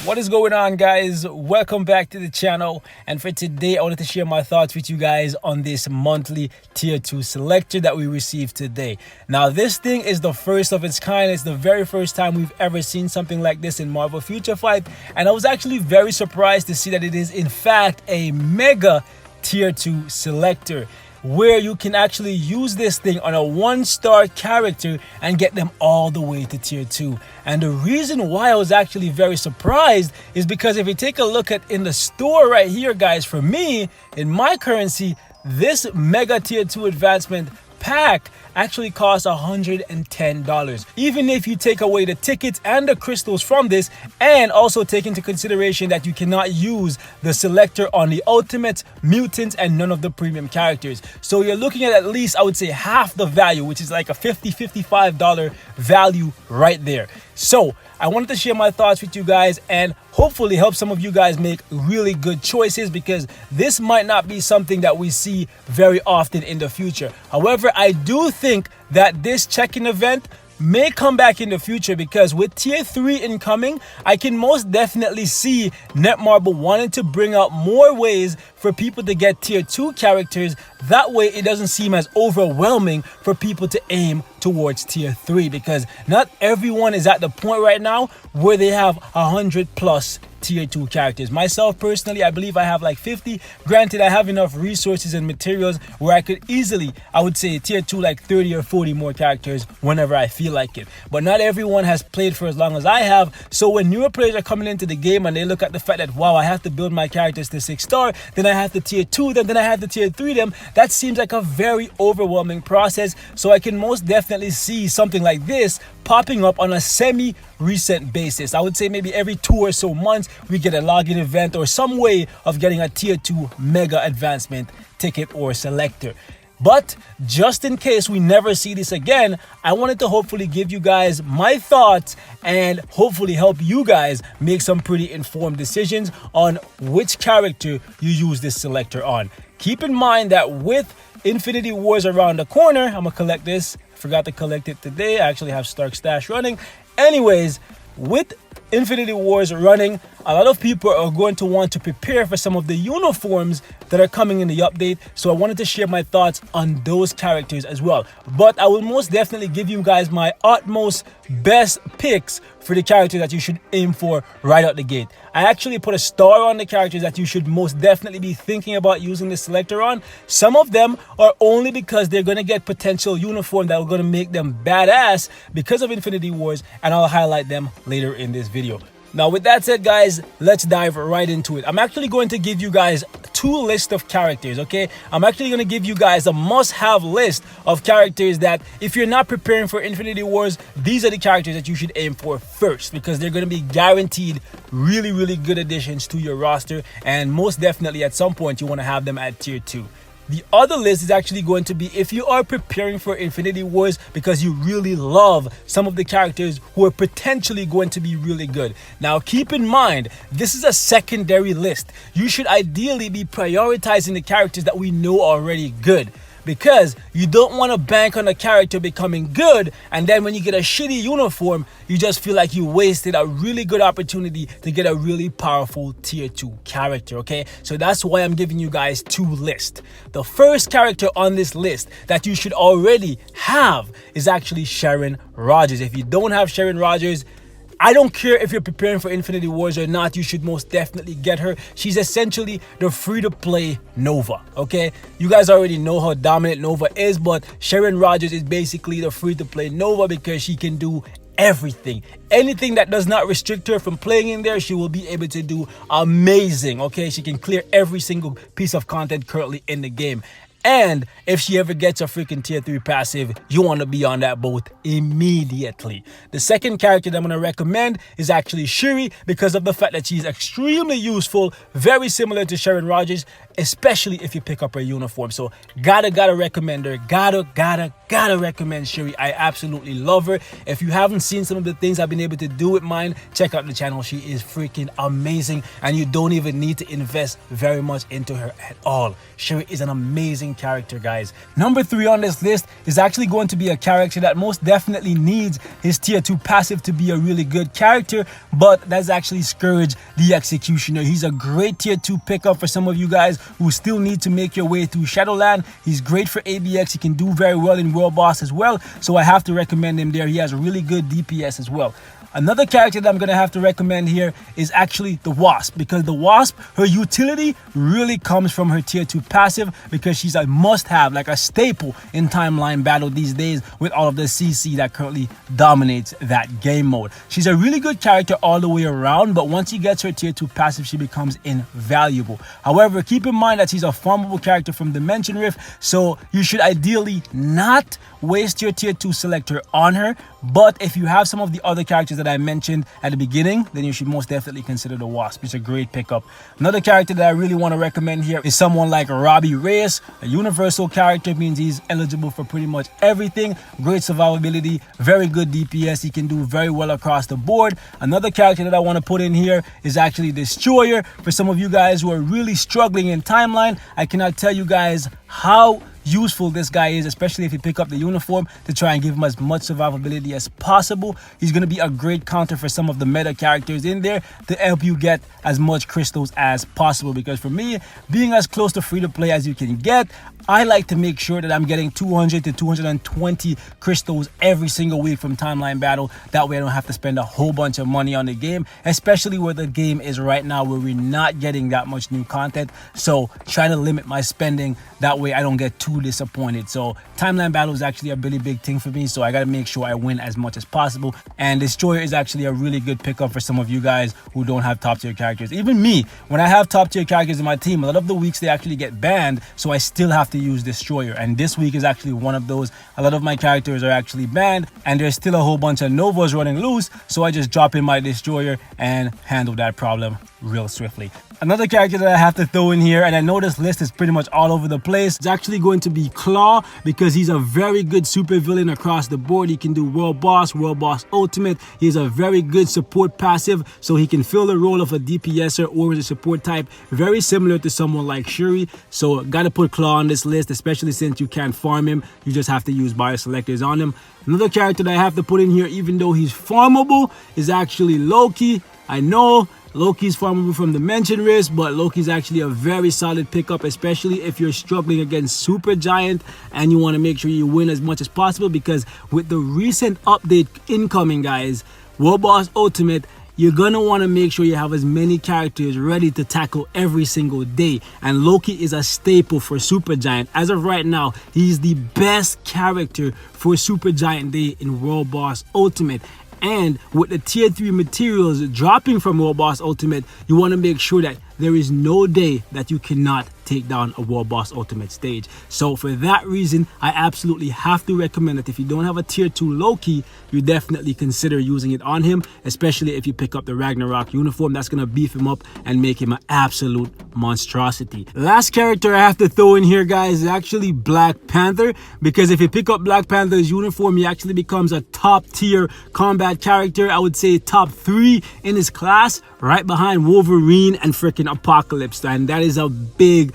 What is going on, guys? Welcome back to the channel, and for today I wanted to share my thoughts with you guys on this monthly tier 2 selector that we received today. Now this thing is the first of its kind. It's the very first time we've ever seen something like this in Marvel Future Fight, and I was actually very surprised to see that it is in fact a mega tier 2 selector, where you can actually use this thing on a 1-star character and get them all the way to tier 2. And the reason why I was actually very surprised is because if you take a look at in the store right here, guys, for me, in my currency, this mega tier 2 advancement pack actually costs $110. Even if you take away the tickets and the crystals from this, and also take into consideration that you cannot use the selector on the ultimates, mutants, and none of the premium characters. So you're looking at least, I would say, half the value, which is like a $50-$55 value right there. So I wanted to share my thoughts with you guys and hopefully help some of you guys make really good choices, because this might not be something that we see very often in the future. However, I do think that this check-in event may come back in the future, because with tier 3 incoming, I can most definitely see Netmarble wanting to bring out more ways for people to get tier 2 characters. That way it doesn't seem as overwhelming for people to aim towards tier 3, because not everyone is at the point right now where they have 100+ tier 2 characters. Myself personally, I believe I have like 50. Granted, I have enough resources and materials where I could easily, I would say, tier 2 like 30 or 40 more characters whenever I feel like it. But not everyone has played for as long as I have. So when newer players are coming into the game and they look at the fact that, wow, I have to build my characters to 6-star, then I have to tier 2 them, then I have to tier 3 them, that seems like a very overwhelming process. So I can most definitely see something like this popping up on a semi-recent basis. I would say maybe every 2 or so months we get a login event or some way of getting a tier 2 mega advancement ticket or selector. But just in case we never see this again, I wanted to hopefully give you guys my thoughts and hopefully help you guys make some pretty informed decisions on which character you use this selector on. Keep in mind that with Infinity Wars around the corner, I'm gonna collect this. I forgot to collect it today. I actually have Stark Stash running. Anyways, with Infinity Wars running, a lot of people are going to want to prepare for some of the uniforms that are coming in the update. So I wanted to share my thoughts on those characters as well. But I will most definitely give you guys my utmost best picks for the character that you should aim for right out the gate. I actually put a star on the characters that you should most definitely be thinking about using the selector on. Some of them are only because they're going to get potential uniform that are going to make them badass because of Infinity Wars, and I'll highlight them later in this video. Now, with that said, guys, let's dive right into it. I'm actually going to give you guys 2 lists of characters, okay? I'm actually going to give you guys a must-have list of characters that if you're not preparing for Infinity Wars, these are the characters that you should aim for first, because they're going to be guaranteed really good additions to your roster, and most definitely at some point you want to have them at tier 2. The other list is actually going to be if you are preparing for Infinity Wars because you really love some of the characters who are potentially going to be really good. Now, keep in mind, this is a secondary list. You should ideally be prioritizing the characters that we know are already good, because you don't want to bank on a character becoming good and then when you get a shitty uniform, you just feel like you wasted a really good opportunity to get a really powerful tier 2 character, okay? So that's why I'm giving you guys 2 lists. The first character on this list that you should already have is actually Sharon Rogers. If you don't have Sharon Rogers, I don't care if you're preparing for Infinity Wars or not, you should most definitely get her. She's essentially the free-to-play Nova, okay? You guys already know how dominant Nova is, but Sharon Rogers is basically the free-to-play Nova because she can do everything. Anything that does not restrict her from playing in there, she will be able to do amazing, okay? She can clear every single piece of content currently in the game. And if she ever gets a freaking tier 3 passive, you want to be on that boat immediately. The second character that I'm going to recommend is actually Sheree, because of the fact that she's extremely useful, very similar to Sharon Rogers. especially if you pick up her uniform. So gotta recommend her. Gotta recommend Sheree. I absolutely love her. If you haven't seen some of the things I've been able to do with mine, check out the channel. She is freaking amazing, and you don't even need to invest very much into her at all. Sheree is an amazing character, guys. Number 3 on this list is actually going to be a character that most definitely needs his tier 2 passive to be a really good character, but that's actually Scourge the Executioner. He's a great tier 2 pickup for some of you guys who still need to make your way through Shadowland. He's great for ABX. He can do very well in World Boss as well, so I have to recommend him there. He has really good DPS as well. Another character that I'm going to have to recommend here is actually the Wasp, because the Wasp, her utility really comes from her tier 2 passive, because she's a must-have, like a staple in timeline battle these days with all of the CC that currently dominates that game mode. She's a really good character all the way around, but once she gets her tier 2 passive, she becomes invaluable. However, keep in mind that she's a farmable character from Dimension Rift, so you should ideally not waste your tier 2 selector on her. But if you have some of the other characters that I mentioned at the beginning, then you should most definitely consider the Wasp. It's a great pickup. Another character that I really want to recommend here is someone like Robby Reyes. A universal character, means he's eligible for pretty much everything. Great survivability, very good DPS. He can do very well across the board. Another character that I want to put in here is actually Destroyer. For some of you guys who are really struggling in timeline, I cannot tell you guys how useful this guy is, especially if you pick up the uniform, to try and give him as much survivability as possible. He's going to be a great counter for some of the meta characters in there to help you get as much crystals as possible, because for me, being as close to free to play as you can get, I like to make sure that I'm getting 200 to 220 crystals every single week from timeline battle. That way I don't have to spend a whole bunch of money on the game, especially where the game is right now, where we're not getting that much new content. So trying to limit my spending, that way I don't get too disappointed. So timeline battle is actually a really big thing for me, so I got to make sure I win as much as possible. And Destroyer is actually a really good pickup for some of you guys who don't have top tier characters. Even me, when I have top tier characters in my team, a lot of the weeks they actually get banned, so I still have to use Destroyer, and this week is actually one of those. A lot of my characters are actually banned, and there's still a whole bunch of Novas running loose, so I just drop in my Destroyer and handle that problem real swiftly. Another character that I have to throw in here, and I know this list is pretty much all over the place, it's actually going to be Claw, because he's a very good super villain across the board. He can do World Boss Ultimate. He's a very good support passive, so he can fill the role of a DPSer or as a support type, very similar to someone like Sheree. So gotta put Claw on this list, especially since you can't farm him. You just have to use bio selectors on him. Another character that I have to put in here, even though he's farmable, is actually Loki. I know Loki's farmable from Dimension Rift, but Loki's actually a very solid pickup, especially if you're struggling against Super Giant and you want to make sure you win as much as possible, because with the recent update incoming, guys, World Boss Ultimate, you're gonna want to make sure you have as many characters ready to tackle every single day, and Loki is a staple for Super Giant. As of right now, he's the best character for Super Giant Day in World Boss Ultimate. And with the tier 3 materials dropping from World Boss Ultimate, you want to make sure that there is no day that you cannot take down a World Boss Ultimate stage. So for that reason, I absolutely have to recommend that if you don't have a tier 2 Loki, you definitely consider using it on him, especially if you pick up the Ragnarok uniform. That's going to beef him up and make him an absolute monstrosity. Last character I have to throw in here, guys, is actually Black Panther, because if you pick up Black Panther's uniform, he actually becomes a top tier combat character. I would say top 3 in his class, right behind Wolverine and freaking Apocalypse. And that is a big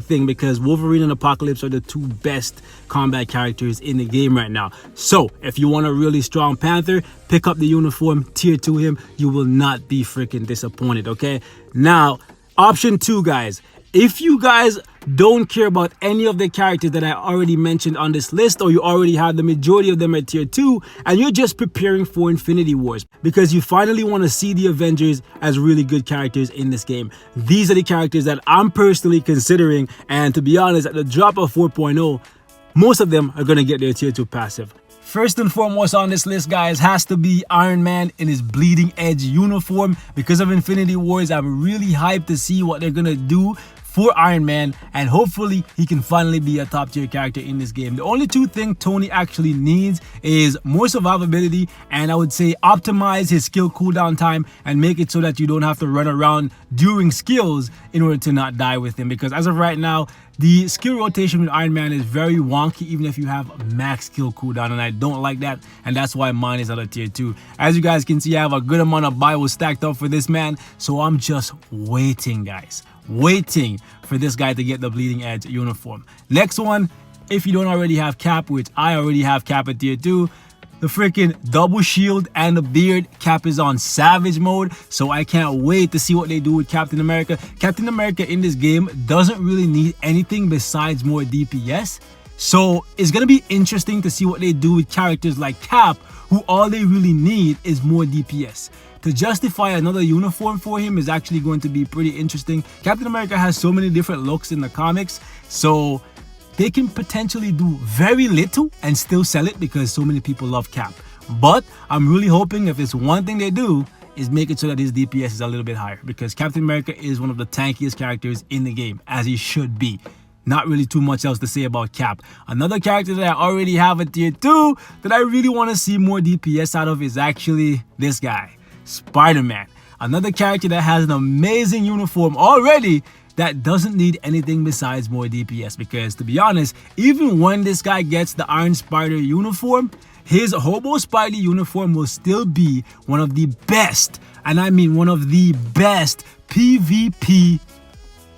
thing, because Wolverine and Apocalypse are the 2 best combat characters in the game right now. So if you want a really strong Panther, pick up the uniform, tier 2 him. You will not be freaking disappointed. Okay, now option 2, guys. If you guys don't care about any of the characters that I already mentioned on this list, or you already have the majority of them at tier 2, and you're just preparing for Infinity Wars because you finally want to see the Avengers as really good characters in this game, these are the characters that I'm personally considering. And to be honest, at the drop of 4.0, most of them are going to get their tier 2 passive. First and foremost on this list, guys, has to be Iron Man in his Bleeding Edge uniform. Because of Infinity Wars, I'm really hyped to see what they're going to do for Iron Man, and hopefully he can finally be a top tier character in this game. The only two things Tony actually needs is more survivability, and I would say optimize his skill cooldown time and make it so that you don't have to run around during skills in order to not die with him, because as of right now the skill rotation with Iron Man is very wonky even if you have max skill cooldown, and I don't like that, and that's why mine is at a tier 2. As you guys can see, I have a good amount of Bibles stacked up for this man, so I'm just waiting, guys, waiting for this guy to get the bleeding edge uniform. Next one, if you don't already have Cap, which I already have Cap at tier 2, the freaking double shield and the beard. Cap is on savage mode, so I can't wait to see what they do with Captain America. Captain America in this game doesn't really need anything besides more DPS, so it's gonna be interesting to see what they do with characters like Cap, who all they really need is more DPS. To justify another uniform for him is actually going to be pretty interesting. Captain America has so many different looks in the comics, so they can potentially do very little and still sell it because so many people love Cap. But I'm really hoping if it's one thing they do is make it so that his DPS is a little bit higher, because Captain America is one of the tankiest characters in the game, as he should be. Not really too much else to say about Cap. Another character that I already have at tier 2 that I really want to see more DPS out of is actually this guy, SpiderMan. Another character that has an amazing uniform already that doesn't need anything besides more DPS, because to be honest, even when this guy gets the Iron Spider uniform, his Hobo Spidey uniform will still be one of the best, and I mean one of the best PvP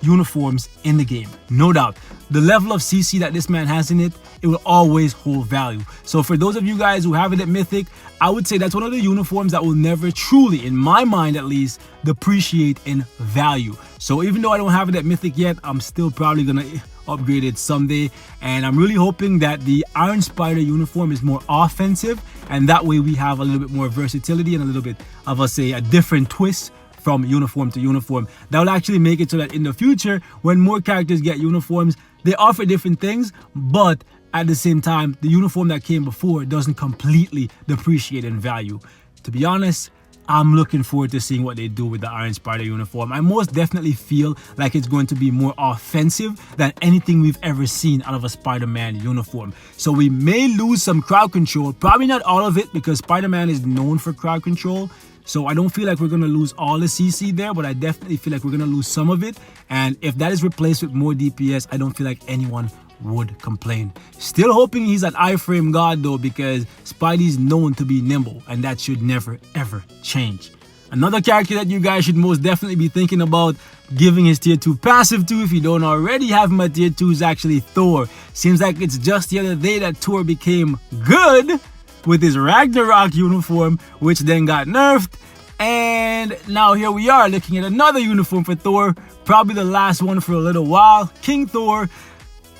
uniforms in the game, no doubt. The level of CC that this man has in it, it will always hold value. So for those of you guys who have it at Mythic, I would say that's one of the uniforms that will never truly, in my mind at least, depreciate in value. So even though I don't have it at Mythic yet, I'm still probably gonna upgrade it someday, and I'm really hoping that the Iron Spider uniform is more offensive, and that way we have a little bit more versatility and a little bit of a different twist from uniform to uniform. That will actually make it so that in the future, when more characters get uniforms, they offer different things, but at the same time, the uniform that came before doesn't completely depreciate in value. To be honest, I'm looking forward to seeing what they do with the Iron Spider uniform. I most definitely feel like it's going to be more offensive than anything we've ever seen out of a Spider-Man uniform. So we may lose some crowd control, probably not all of it, because Spider-Man is known for crowd control. So I don't feel like we're going to lose all the CC there, but I definitely feel like we're going to lose some of it. And if that is replaced with more DPS, I don't feel like anyone would complain. Still hoping he's an iframe god though, because Spidey's known to be nimble, and that should never ever change. Another character that you guys should most definitely be thinking about giving his tier 2 passive to, if you don't already have him at tier 2, is actually Thor. Seems like it's just the other day that Thor became good with his Ragnarok uniform, which then got nerfed, and now here we are looking at another uniform for Thor, probably the last one for a little while, King Thor.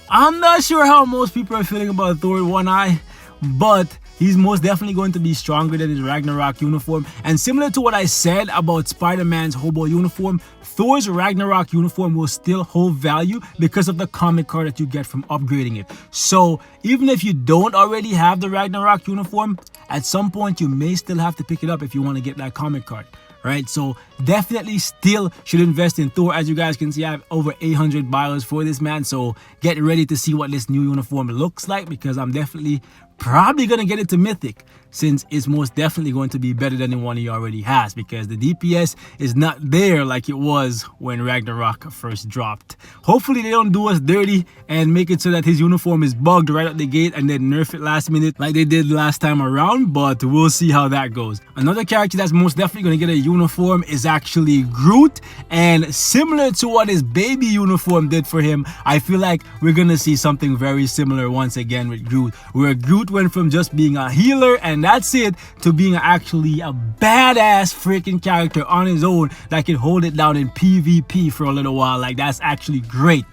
I'm not sure how most people are feeling about Thor One Eye, but he's most definitely going to be stronger than his Ragnarok uniform. And similar to what I said about Spider-Man's Hobo uniform, Thor's Ragnarok uniform will still hold value because of the comic card that you get from upgrading it. So even if you don't already have the Ragnarok uniform, at some point you may still have to pick it up if you want to get that comic card. Right, so definitely still should invest in Thor. As you guys can see, I have over 800 buyers for this man, so get ready to see what this new uniform looks like, because I'm definitely probably gonna get it to Mythic, since it's most definitely going to be better than the one he already has, because the DPS is not there like it was when Ragnarok first dropped. Hopefully they don't do us dirty and make it so that his uniform is bugged right out the gate and then nerf it last minute like they did last time around, but we'll see how that goes. Another character that's most definitely going to get a uniform is actually Groot, and similar to what his baby uniform did for him, I feel like we're going to see something very similar once again with Groot, where Groot went from just being a healer and that's it, to being actually a badass freaking character on his own that can hold it down in PvP for a little while. Like, that's actually great.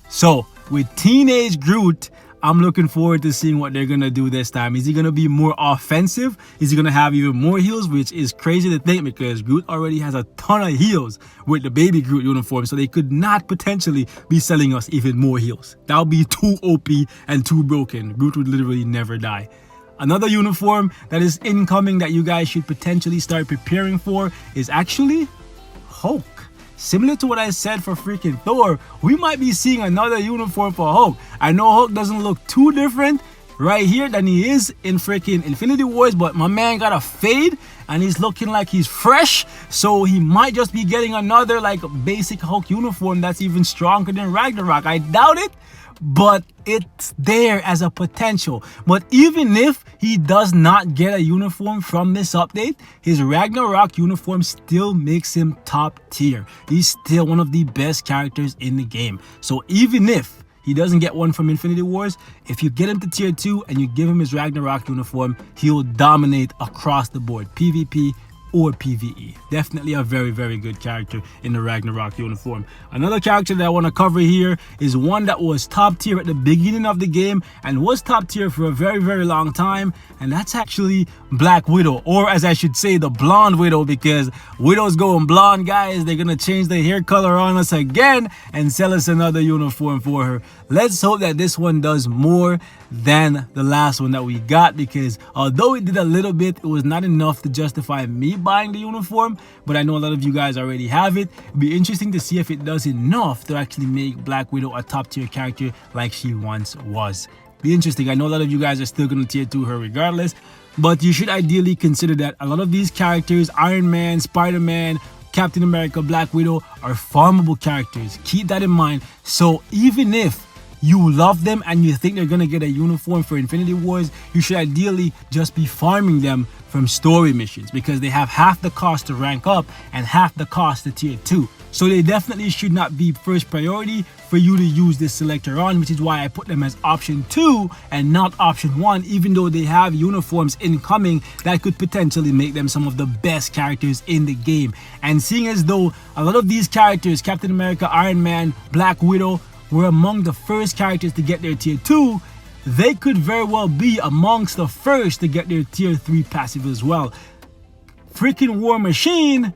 So with Teenage Groot, I'm looking forward to seeing what they're gonna do this time. Is he gonna be more offensive? Is he gonna have even more heals? Which is crazy to think, because Groot already has a ton of heals with the baby Groot uniform, so they could not potentially be selling us even more heals. That would be too OP and too broken. Groot would literally never die. Another uniform that is incoming that you guys should potentially start preparing for is actually Hulk. similar to what I said for freaking Thor, we might be seeing another uniform for Hulk. I know Hulk doesn't look too different right here than he is in freaking Infinity Wars, but my man got a fade and he's looking like he's fresh, so he might just be getting another like basic Hulk uniform that's even stronger than Ragnarok. I doubt it, but it's there as a potential. But even if he does not get a uniform from this update, his Ragnarok uniform still makes him top tier. He's still one of the best characters in the game. So even if he doesn't get one from Infinity Wars, if you get him to tier 2 and you give him his Ragnarok uniform, he'll dominate across the board, PvP or PvE. Definitely a very, very good character in the Ragnarok uniform. Another character that I want to cover here is one that was top tier at the beginning of the game and was top tier for a very, very long time, and that's actually Black Widow, or as I should say, the Blonde Widow, because Widow's going blonde, guys. They're gonna change the hair color on us again and sell us another uniform for her. Let's hope that this one does more than the last one that we got, because although it did a little bit, it was not enough to justify me buying the uniform. But I know a lot of you guys already have it. It'd be interesting to see if it does enough to actually make Black Widow a top tier character like she once was. Be interesting. I know a lot of you guys are still gonna tier 2 her regardless, but you should ideally consider that a lot of these characters, Iron Man, Spider-Man, Captain America, Black Widow, are farmable characters. Keep that in mind. So even if you love them and you think they're gonna get a uniform for Infinity Wars, you should ideally just be farming them from story missions, because they have half the cost to rank up and half the cost to tier 2. So they definitely should not be first priority for you to use this selector on, which is why I put them as option 2 and not option 1, even though they have uniforms incoming that could potentially make them some of the best characters in the game. And seeing as though a lot of these characters, Captain America, Iron Man, Black Widow, were among the first characters to get their tier 2, they could very well be amongst the first to get their tier 3 passive as well. Freaking War Machine,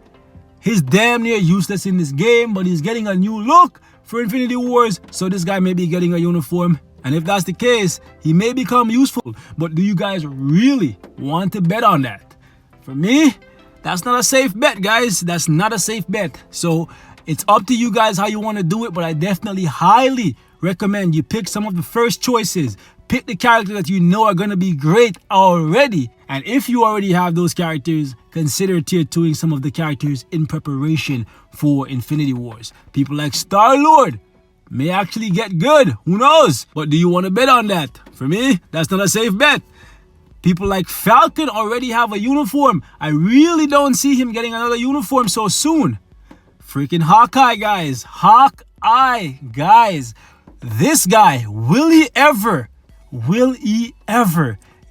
he's damn near useless in this game, but he's getting a new look for Infinity Wars, so this guy may be getting a uniform. And if that's the case, he may become useful. But do you guys really want to bet on that? For me, that's not a safe bet, guys. That's not a safe bet. So it's up to you guys how you want to do it, but I definitely highly recommend you pick some of the first choices. Pick the characters that you know are going to be great already. And if you already have those characters, consider tier 2ing some of the characters in preparation for Infinity Wars. People like Starlord may actually get good. Who knows? But do you want to bet on that? For me, that's not a safe bet. People like Falcon already have a uniform. I really don't see him getting another uniform so soon. Freaking Hawkeye, guys. Hawkeye, guys. This guy, will he ever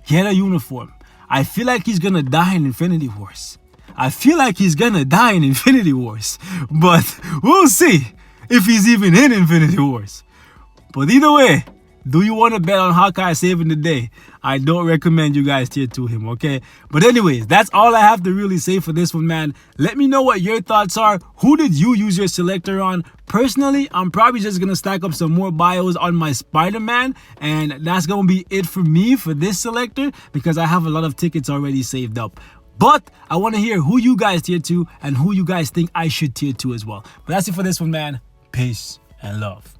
get a uniform? I feel like he's gonna die in Infinity Wars. But we'll see if he's even in Infinity Wars. But either way, do you want to bet on Hawkeye saving the day? I don't recommend you guys tier 2 him, okay? But anyways, that's all I have to really say for this one, man. Let me know what your thoughts are. Who did you use your selector on? Personally, I'm probably just going to stack up some more bios on my SpiderMan, and that's going to be it for me for this selector, because I have a lot of tickets already saved up. But I want to hear who you guys tier 2 and who you guys think I should tier 2 as well. But that's it for this one, man. Peace and love.